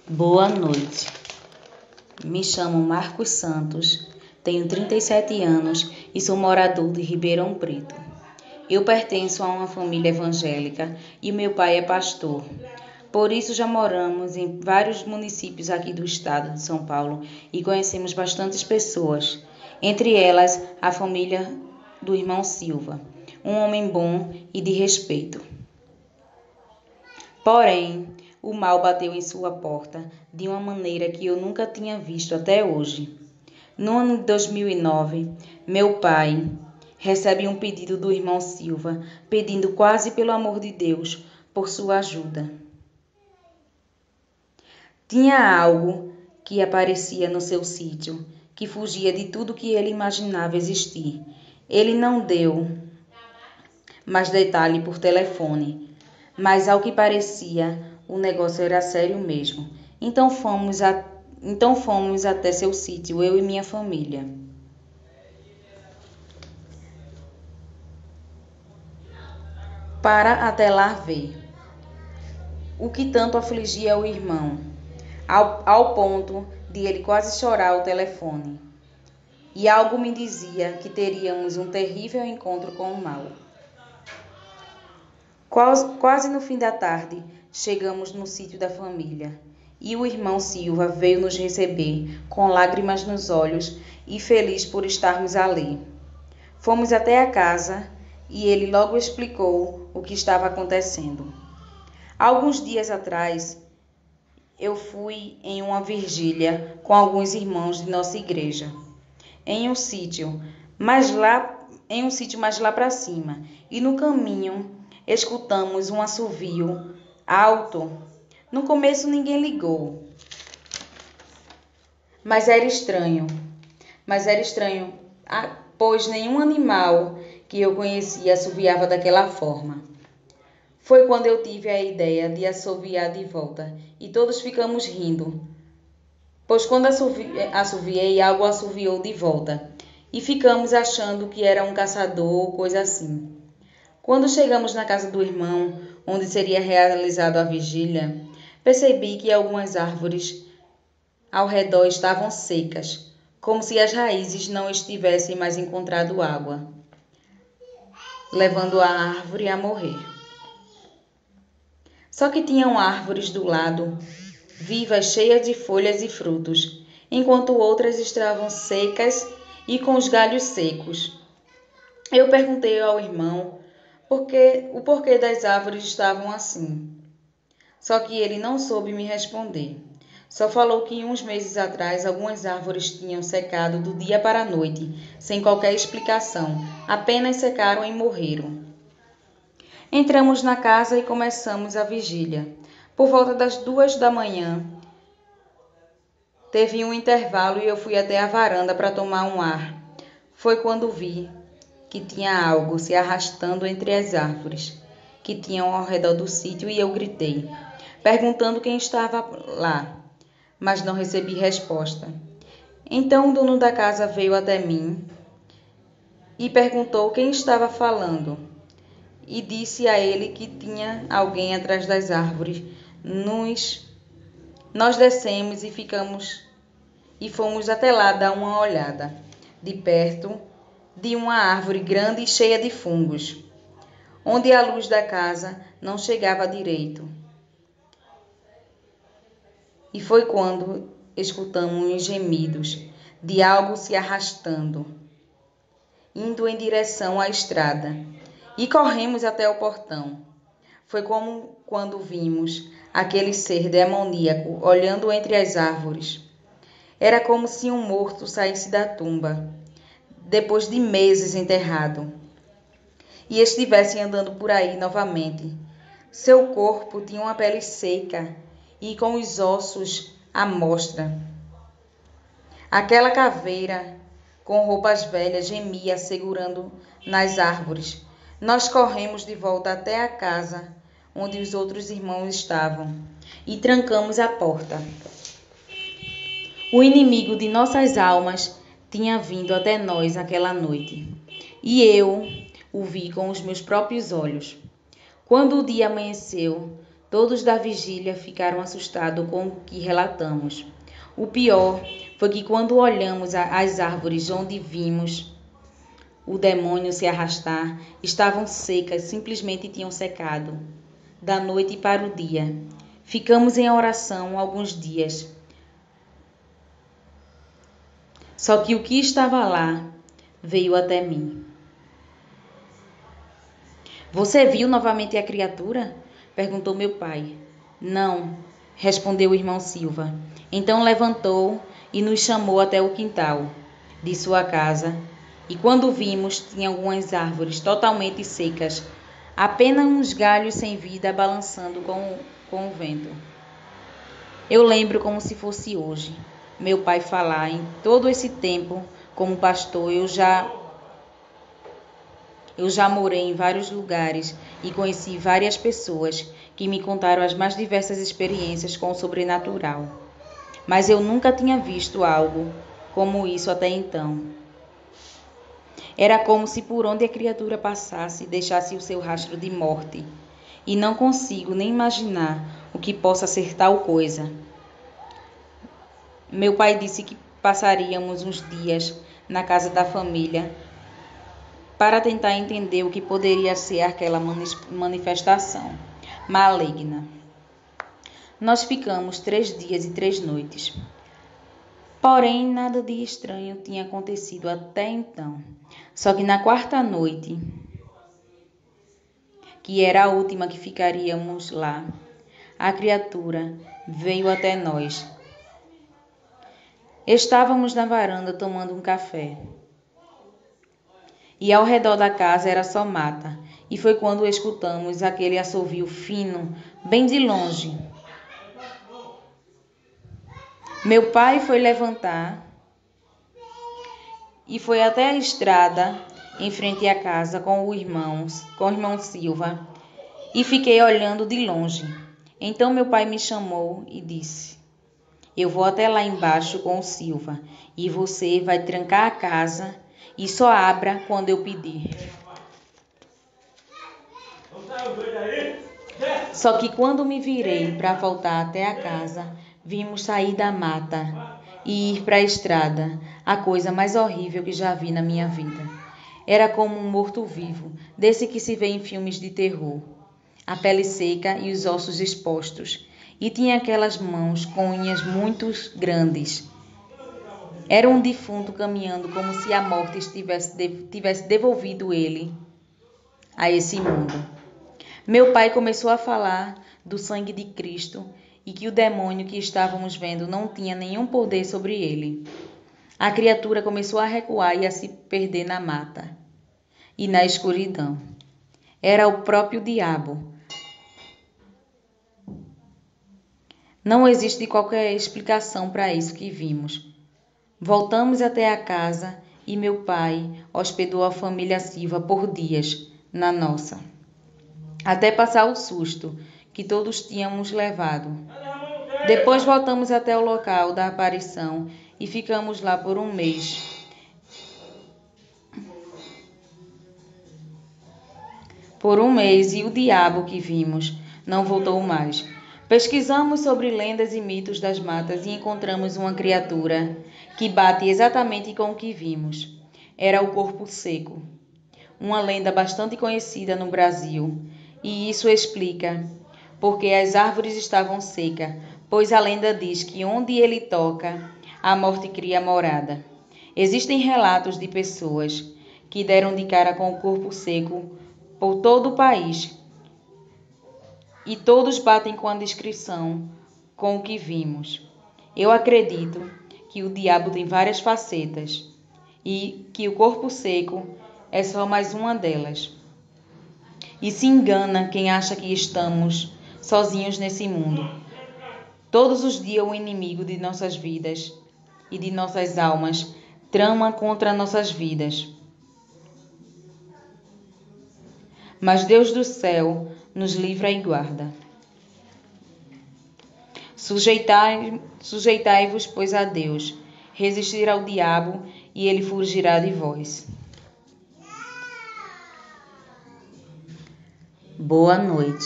Boa noite. Me chamo Marcos Santos, tenho 37 anos e sou morador de Ribeirão Preto. Eu pertenço a uma família evangélica e meu pai é pastor. Por isso já moramos em vários municípios aqui do estado de São Paulo e conhecemos bastantes pessoas, entre elas a família do irmão Silva, um homem bom e de respeito. Porém, o mal bateu em sua porta de uma maneira que eu nunca tinha visto até hoje. No ano de 2009, meu pai recebe um pedido do irmão Silva, pedindo quase pelo amor de Deus por sua ajuda. Tinha algo que aparecia no seu sítio, que fugia de tudo que ele imaginava existir. Ele não deu mais detalhe por telefone, mas ao que parecia, o negócio era sério mesmo. Então fomos até seu sítio, eu e minha família. Para até lá ver o que tanto afligia o irmão, ao ponto de ele quase chorar ao telefone. E algo me dizia que teríamos um terrível encontro com o mal. Quase no fim da tarde, chegamos no sítio da família. E o irmão Silva veio nos receber com lágrimas nos olhos e feliz por estarmos ali. Fomos até a casa e ele logo explicou o que estava acontecendo. Alguns dias atrás, eu fui em uma vigília com alguns irmãos de nossa igreja, em um sítio mais lá para cima, e no caminho escutamos um assovio alto. No começo ninguém ligou, mas era estranho, pois nenhum animal que eu conhecia assoviava daquela forma. Foi quando eu tive a ideia de assoviar de volta e todos ficamos rindo, pois quando assoviei, algo assoviou de volta e ficamos achando que era um caçador ou coisa assim. Quando chegamos na casa do irmão, onde seria realizada a vigília, percebi que algumas árvores ao redor estavam secas, como se as raízes não estivessem mais encontrado água, levando a árvore a morrer. Só que tinham árvores do lado, vivas, cheias de folhas e frutos, enquanto outras estavam secas e com os galhos secos. Eu perguntei ao irmão o porquê das árvores estavam assim. Só que ele não soube me responder. Só falou que uns meses atrás algumas árvores tinham secado do dia para a noite, sem qualquer explicação, apenas secaram e morreram. Entramos na casa e começamos a vigília. Por volta das 2 da manhã, teve um intervalo e eu fui até a varanda para tomar um ar. Foi quando vi que tinha algo se arrastando entre as árvores que tinham ao redor do sítio e eu gritei, perguntando quem estava lá, mas não recebi resposta. Então o dono da casa veio até mim e perguntou quem estava falando e disse a ele que tinha alguém atrás das árvores. Nós descemos e fomos até lá dar uma olhada de perto de uma árvore grande e cheia de fungos, onde a luz da casa não chegava direito. E foi quando escutamos gemidos de algo se arrastando, indo em direção à estrada, e corremos até o portão. Foi como quando vimos aquele ser demoníaco olhando entre as árvores. Era como se um morto saísse da tumba, depois de meses enterrado, e estivesse andando por aí novamente. Seu corpo tinha uma pele seca e com os ossos à mostra. Aquela caveira, com roupas velhas, gemia segurando nas árvores. Nós corremos de volta até a casa onde os outros irmãos estavam e trancamos a porta. O inimigo de nossas almas tinha vindo até nós aquela noite, e eu o vi com os meus próprios olhos. Quando o dia amanheceu, Todos da vigília ficaram assustados com o que relatamos. O pior foi que quando olhamos as árvores onde vimos o demônio se arrastar, estavam secas, simplesmente tinham secado, da noite para o dia. Ficamos em oração alguns dias. Só que o que estava lá veio até mim. Você viu novamente a criatura? Perguntou meu pai. Não, respondeu o irmão Silva. Então levantou e nos chamou até o quintal de sua casa. E quando vimos, tinha algumas árvores totalmente secas, apenas uns galhos sem vida balançando com o vento. Eu lembro como se fosse hoje, meu pai falar. Em todo esse tempo, como pastor, eu já morei em vários lugares e conheci várias pessoas que me contaram as mais diversas experiências com o sobrenatural. Mas eu nunca tinha visto algo como isso até então. Era como se por onde a criatura passasse, deixasse o seu rastro de morte. E não consigo nem imaginar o que possa ser tal coisa. Meu pai disse que passaríamos uns dias na casa da família para tentar entender o que poderia ser aquela manifestação maligna. Nós ficamos 3 dias e 3 noites. Porém, nada de estranho tinha acontecido até então. Só que na quarta noite, que era a última que ficaríamos lá, a criatura veio até nós. Estávamos na varanda tomando um café. E ao redor da casa era só mata. E foi quando escutamos aquele assovio fino, bem de longe. Meu pai foi levantar e foi até a estrada em frente à casa com o irmão Silva, e fiquei olhando de longe. Então meu pai me chamou e disse: eu vou até lá embaixo com o Silva e você vai trancar a casa e só abra quando eu pedir. Só que quando me virei para voltar até a casa, vimos sair da mata e ir para a estrada, a coisa mais horrível que já vi na minha vida. Era como um morto-vivo, desse que se vê em filmes de terror. A pele seca e os ossos expostos, e tinha aquelas mãos com unhas muito grandes. Era um defunto caminhando como se a morte tivesse devolvido ele a esse mundo. Meu pai começou a falar do sangue de Cristo e que o demônio que estávamos vendo não tinha nenhum poder sobre ele. A criatura começou a recuar e a se perder na mata e na escuridão. Era o próprio diabo. Não existe qualquer explicação para isso que vimos. Voltamos até a casa e meu pai hospedou a família Silva por dias na nossa, até passar o susto que todos tínhamos levado. Depois voltamos até o local da aparição e ficamos lá por um mês. E o diabo que vimos não voltou mais. Pesquisamos sobre lendas e mitos das matas e encontramos uma criatura que bate exatamente com o que vimos. Era o corpo seco, uma lenda bastante conhecida no Brasil, e isso explica porque as árvores estavam secas, pois a lenda diz que onde ele toca, a morte cria morada. Existem relatos de pessoas que deram de cara com o corpo seco por todo o país, e todos batem com a descrição com o que vimos. Eu acredito que o diabo tem várias facetas e que o corpo seco é só mais uma delas. E se engana quem acha que estamos sozinhos nesse mundo. Todos os dias o inimigo de nossas vidas e de nossas almas trama contra nossas vidas. Mas Deus do céu nos livra e guarda. Sujeitai-vos, pois, a Deus, resistir ao diabo, e ele fugirá de vós. Boa noite.